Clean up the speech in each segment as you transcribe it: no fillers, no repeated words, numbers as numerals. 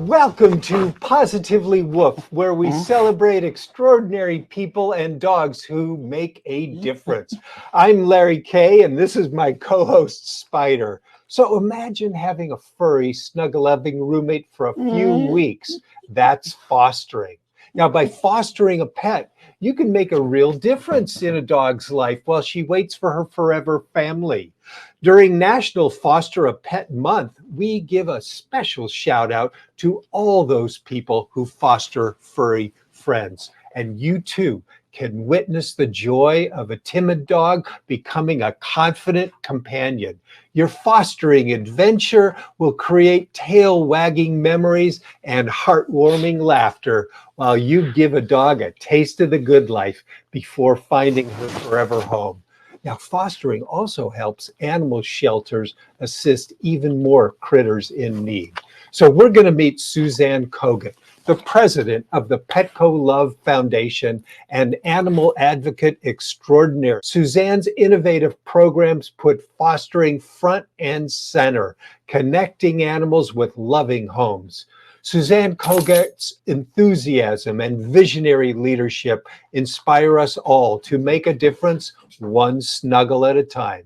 Welcome to Positively Woof, where we celebrate extraordinary people and dogs who make a difference. I'm Larry Kay, and this is my co-host, Spider. So imagine having a furry, snuggle-loving roommate for a few weeks. That's fostering. Now, by fostering a pet, you can make a real difference in a dog's life while she waits for her forever family. During National Foster a Pet Month, we give a special shout out to all those people who foster furry friends. And you too can witness the joy of a timid dog becoming a confident companion. Your fostering adventure will create tail-wagging memories and heartwarming laughter while you give a dog a taste of the good life before finding her forever home. Now, fostering also helps animal shelters assist even more critters in need. So we're going to meet Susanne Kogut, the president of the Petco Love Foundation and animal advocate extraordinaire. Suzanne's innovative programs put fostering front and center, connecting animals with loving homes. Susanne Kogut's enthusiasm and visionary leadership inspire us all to make a difference one snuggle at a time.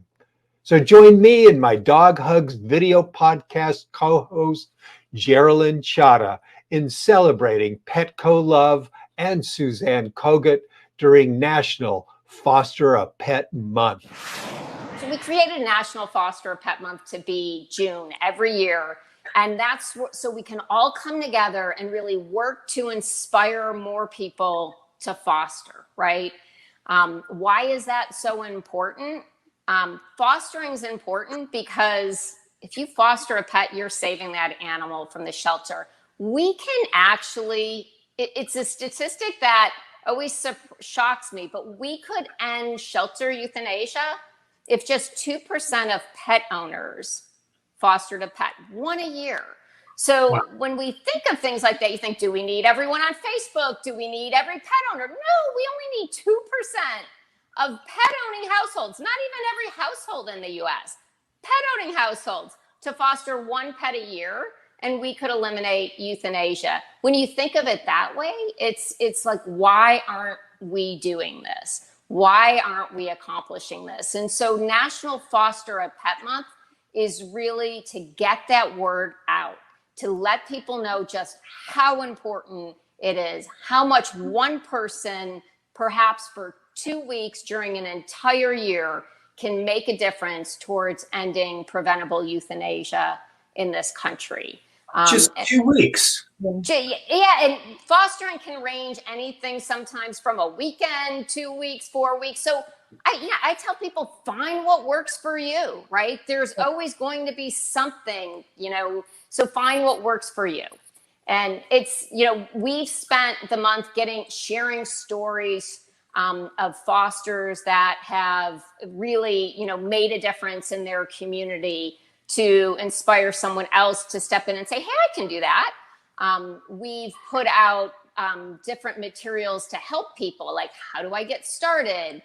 So join me and my Dog Hugs video podcast co-host, Geralynn Cada, in celebrating Petco Love and Susanne Kogut during National Foster a Pet Month. So we created National Foster a Pet Month to be June every year. And that's so we can all come together and really work to inspire more people to foster, right? Why is that so important? Fostering is important because if you foster a pet, you're saving that animal from the shelter. We can actually, it's a statistic that always shocks me, but we could end shelter euthanasia if just 2% of pet owners fostered a pet, one a year. So when we think of things like that, you think, do we need everyone on Facebook? Do we need every pet owner? No, we only need 2% of pet owning households, not even every household in the US, pet owning households to foster one pet a year, and we could eliminate euthanasia. When you think of it that way, it's like, why aren't we doing this? Why aren't we accomplishing this? And so National Foster a Pet Month is really to get that word out, to let people know just how important it is, how much one person, perhaps for 2 weeks during an entire year, can make a difference towards ending preventable euthanasia in this country. Just 2 weeks. Yeah, and fostering can range anything sometimes from a weekend, 2 weeks, 4 weeks. So I tell people, find what works for you, right? There's always going to be something, so find what works for you. And it's, we've spent the month sharing stories of fosters that have really, made a difference in their community to inspire someone else to step in and say, hey, I can do that. We've put out different materials to help people, like how do I get started?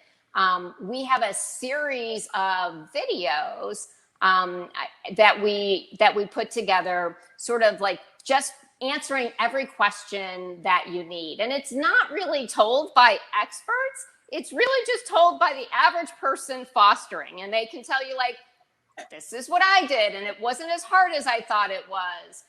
We have a series of videos that we put together, sort of like just answering every question that you need. And it's not really told by experts. It's really just told by the average person fostering. And they can tell you, like, this is what I did, and it wasn't as hard as I thought it was.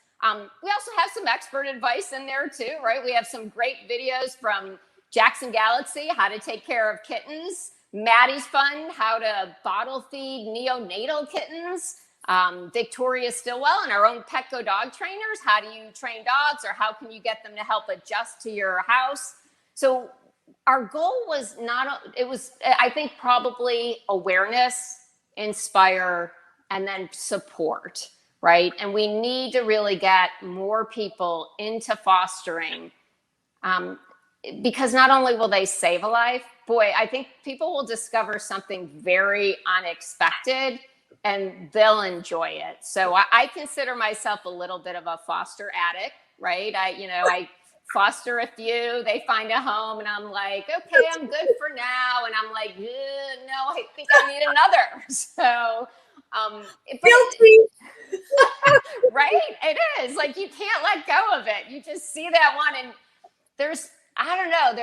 We also have some expert advice in there too, right? We have some great videos from Jackson Galaxy, how to take care of kittens, Maddie's Fund, how to bottle feed neonatal kittens, Victoria Stillwell and our own Petco dog trainers, how do you train dogs, or how can you get them to help adjust to your house? So our goal was I think probably awareness, inspire, and then support, right? And we need to really get more people into fostering, because not only will they save a life, boy, I think people will discover something very unexpected and they'll enjoy it. So I consider myself a little bit of a foster addict, right? I foster a few, they find a home, and I'm like, okay, I'm good for now. And I'm like, no, I think I need another. So, guilty. Right? It is. Like, you can't let go of it. You just see that one, and there's, I don't know,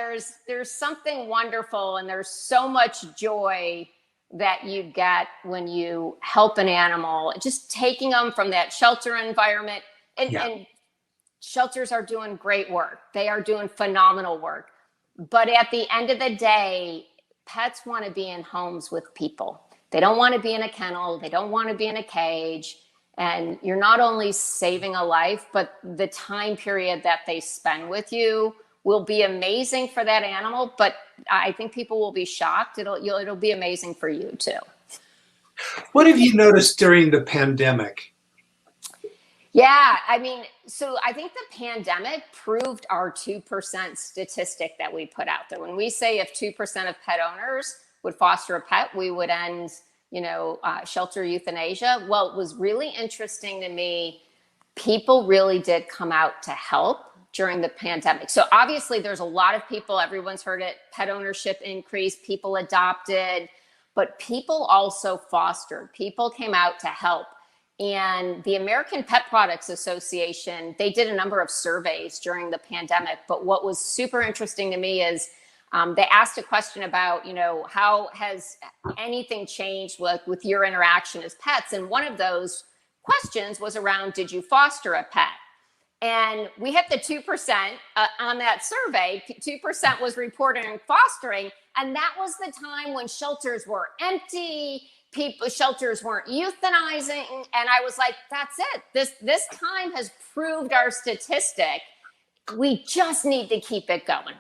there's something wonderful, and there's so much joy that you get when you help an animal, just taking them from that shelter environment. And shelters are doing great work. They are doing phenomenal work. But at the end of the day, pets want to be in homes with people. They don't want to be in a kennel. They don't want to be in a cage. And you're not only saving a life, but the time period that they spend with you will be amazing for that animal. But I think people will be shocked. It'll be amazing for you too. What have you noticed during the pandemic? Yeah, I mean, so I think the pandemic proved our 2% statistic that we put out there. When we say if 2% of pet owners would foster a pet, we would end, shelter euthanasia. Well, it was really interesting to me. People really did come out to help during the pandemic. So obviously there's a lot of people, everyone's heard it, pet ownership increased, people adopted, but people also fostered. People came out to help. And the American Pet Products Association, they did a number of surveys during the pandemic. But what was super interesting to me is they asked a question about, how has anything changed with your interaction as pets? And one of those questions was around, did you foster a pet? And we hit the 2% on that survey. 2% was reporting fostering. And that was the time when shelters were empty. Shelters weren't euthanizing. And I was like, that's it. This time has proved our statistic. We just need to keep it going.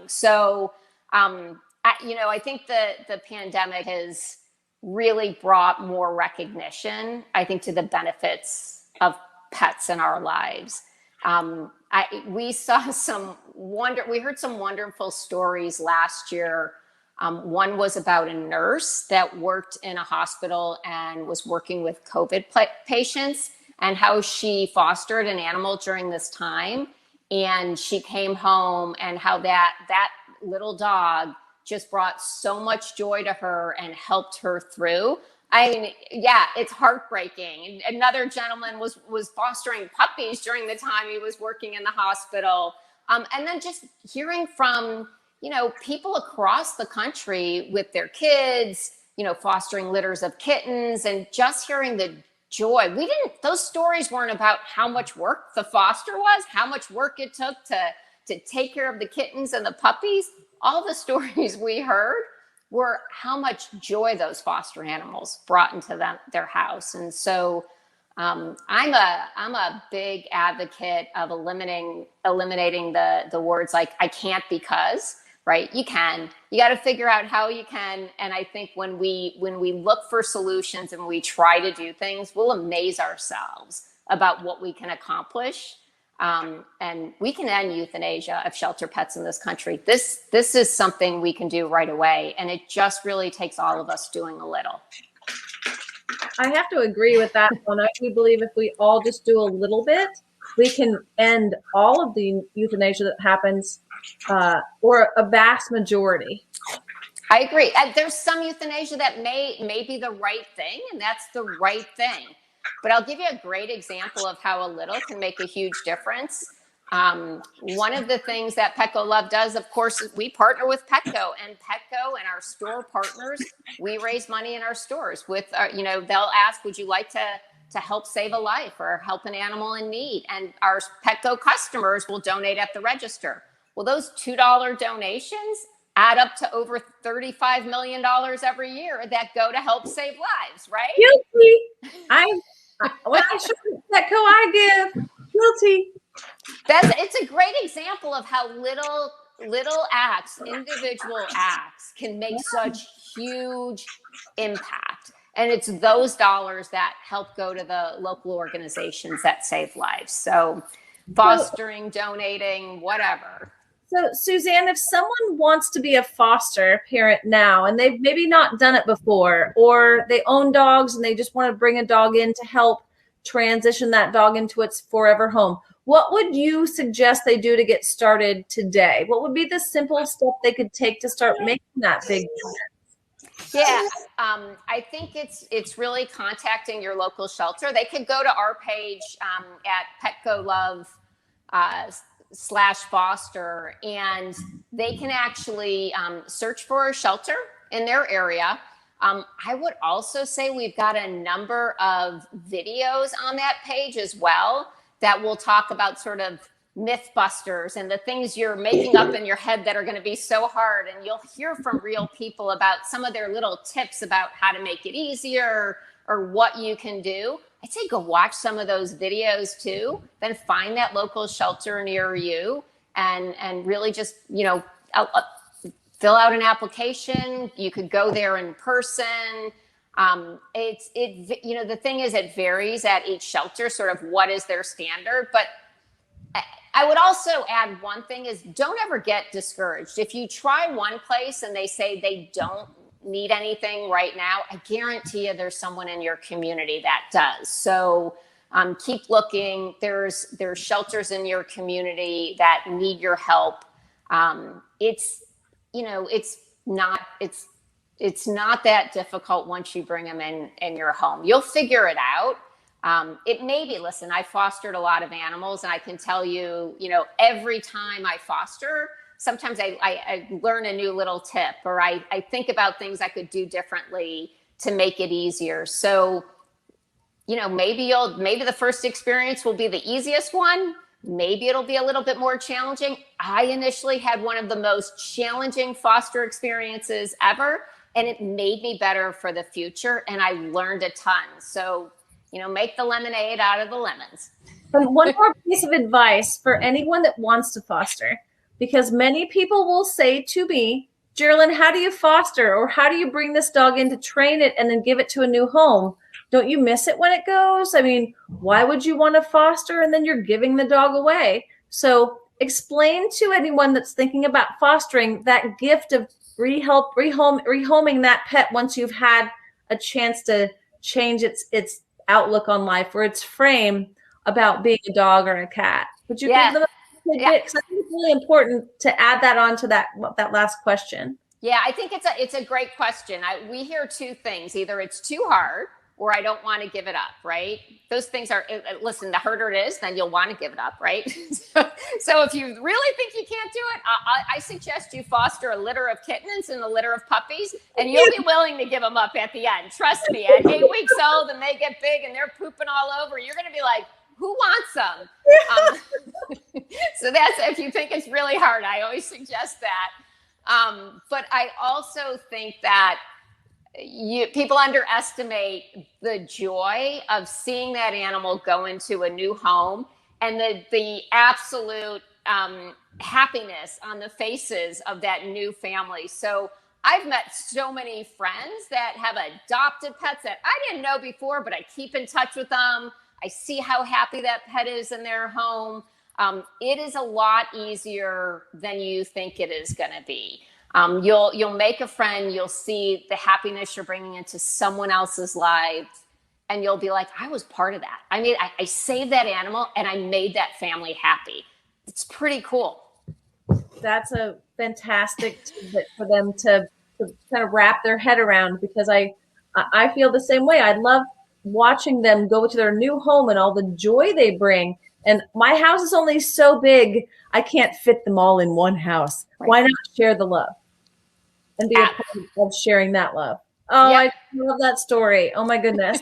So, I think the pandemic has really brought more recognition, I think, to the benefits of pets in our lives. We heard some wonderful stories last year. One was about a nurse that worked in a hospital and was working with COVID patients, and how she fostered an animal during this time. And she came home, and how that little dog just brought so much joy to her and helped her through. I mean, yeah, it's heartbreaking. Another gentleman was fostering puppies during the time he was working in the hospital. And then just hearing from, people across the country with their kids, fostering litters of kittens, and just hearing the joy. Those stories weren't about how much work the foster was, how much work it took to take care of the kittens and the puppies. All the stories we heard were how much joy those foster animals brought into their house. And so I'm a big advocate of eliminating the words like I can't because, right? You got to figure out how you can. And I think when we look for solutions and we try to do things, we'll amaze ourselves about what we can accomplish. And we can end euthanasia of shelter pets in this country. This is something we can do right away. And it just really takes all of us doing a little. I have to agree with that one. I do believe if we all just do a little bit, we can end all of the euthanasia that happens, or a vast majority. I agree. There's some euthanasia that may be the right thing, and that's the right thing. But I'll give you a great example of how a little can make a huge difference. One of the things that Petco Love does, of course, is we partner with Petco, and our store partners, we raise money in our stores with, they'll ask, would you like to help save a life or help an animal in need? And our Petco customers will donate at the register. Well, those $2 donations add up to over $35 million every year that go to help save lives, right? Guilty. When I show Petco, I give. Guilty. It's a great example of how little acts, individual acts, can make such huge impact. And it's those dollars that help go to the local organizations that save lives. So fostering, donating, whatever. So Susanne, if someone wants to be a foster parent now, and they've maybe not done it before, or they own dogs and they just want to bring a dog in to help transition that dog into its forever home, what would you suggest they do to get started today? What would be the simple step they could take to start making that big difference? Yeah, I think it's really contacting your local shelter. They could go to our page at Petco Love /foster, and they can actually search for a shelter in their area. I would also say we've got a number of videos on that page as well that will talk about sort of myth busters and the things you're making up in your head that are going to be so hard. And you'll hear from real people about some of their little tips about how to make it easier or what you can do. I'd say go watch some of those videos too, then find that local shelter near you and really just, fill out an application. You could go there in person. The thing is, it varies at each shelter, sort of what is their standard. But I would also add one thing is don't ever get discouraged. If you try one place and they say they don't need anything right now, I guarantee you there's someone in your community that does. So keep looking. There's shelters in your community that need your help. It's not that difficult once you bring them in your home. You'll figure it out. It may be, listen, I fostered a lot of animals, and I can tell you, every time I foster, sometimes I learn a new little tip, or I think about things I could do differently to make it easier. So, maybe the first experience will be the easiest one. Maybe it'll be a little bit more challenging. I initially had one of the most challenging foster experiences ever, and it made me better for the future, and I learned a ton. So, make the lemonade out of the lemons. And one more piece of advice for anyone that wants to foster, because many people will say to me, Geralynn, how do you foster, or how do you bring this dog in to train it and then give it to a new home? Don't you miss it when it goes? I mean, why would you want to foster and then you're giving the dog away? So explain to anyone that's thinking about fostering that gift of rehoming that pet once you've had a chance to change its outlook on life or its frame about being a dog or a cat. Would you give them a tidbit? Because I think it's really important to add that on to that last question. Yeah, I think it's a great question. We hear two things: either it's too hard, or I don't want to give it up, right? Those things are, listen, the harder it is, then you'll want to give it up, right? So if you really think you can't do it, I suggest you foster a litter of kittens and a litter of puppies, and you'll be willing to give them up at the end. Trust me, at 8 weeks old and they get big and they're pooping all over, you're going to be like, who wants them? So that's, if you think it's really hard, I always suggest that. But I also think that people underestimate the joy of seeing that animal go into a new home and the absolute happiness on the faces of that new family. So I've met so many friends that have adopted pets that I didn't know before, but I keep in touch with them. I see how happy that pet is in their home. It is a lot easier than you think it is going to be. You'll make a friend, you'll see the happiness you're bringing into someone else's life, and you'll be like, I was part of that. I saved that animal and I made that family happy. It's pretty cool. That's a fantastic tidbit for them to kind of wrap their head around, because I feel the same way. I love watching them go to their new home and all the joy they bring. And my house is only so big, I can't fit them all in one house. Right. Why not share the love and be a part of sharing that love? Oh, yep. I love that story. Oh my goodness.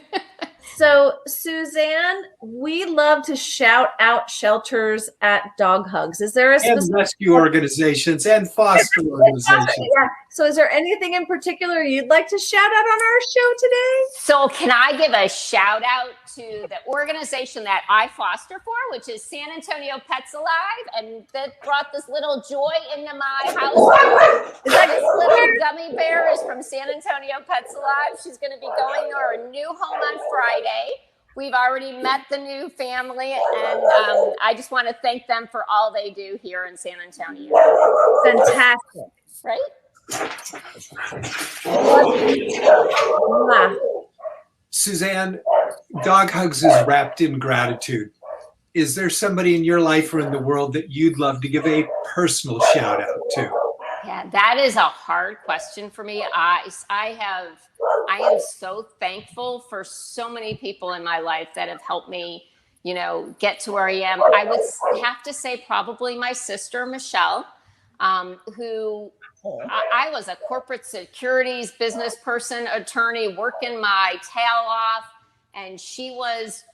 So Susanne, we love to shout out shelters at Dog Hugs. Is there a specific and rescue organizations and foster organizations? Yeah. So is there anything in particular you'd like to shout out on our show today? So can I give a shout out to the organization that I foster for, which is San Antonio Pets Alive, and that brought this little joy into my house. This little gummy bear is from San Antonio Pets Alive. She's going to be going to her new home on Friday. We've already met the new family, and I just want to thank them for all they do here in San Antonio. Fantastic. Right? Suzanne, Dog Hugs is wrapped in gratitude. Is there somebody in your life or in the world that you'd love to give a personal shout out to? Yeah, That is a hard question for me. I am so thankful for so many people in my life that have helped me, get to where I am. I would have to say probably my sister, Michelle, who I was a corporate securities business person, attorney, working my tail off. And she was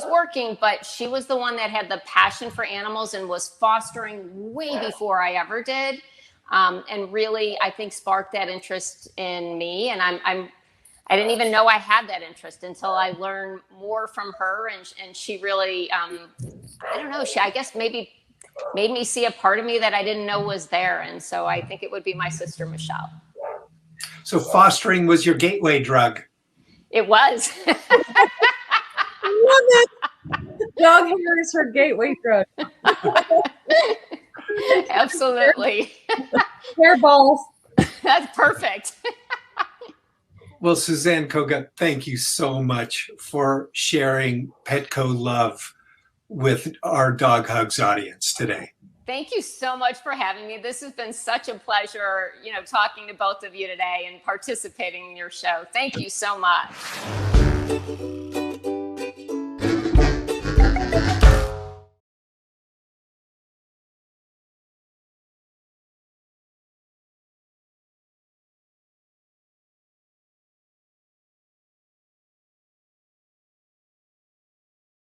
working, but she was the one that had the passion for animals and was fostering way before I ever did. And really, I think sparked that interest in me. And I didn't even know I had that interest until I learned more from her. And she really, I don't know, I guess maybe made me see a part of me that I didn't know was there. And so I think it would be my sister, Michelle. So fostering was your gateway drug. It was. Love it. Dog hair is her gateway drug. Absolutely. Hairballs. That's perfect. Well, Susanne Kogut, thank you so much for sharing Petco love with our Dog Hugs audience today. Thank you so much for having me. This has been such a pleasure, talking to both of you today and participating in your show. Thank you so much.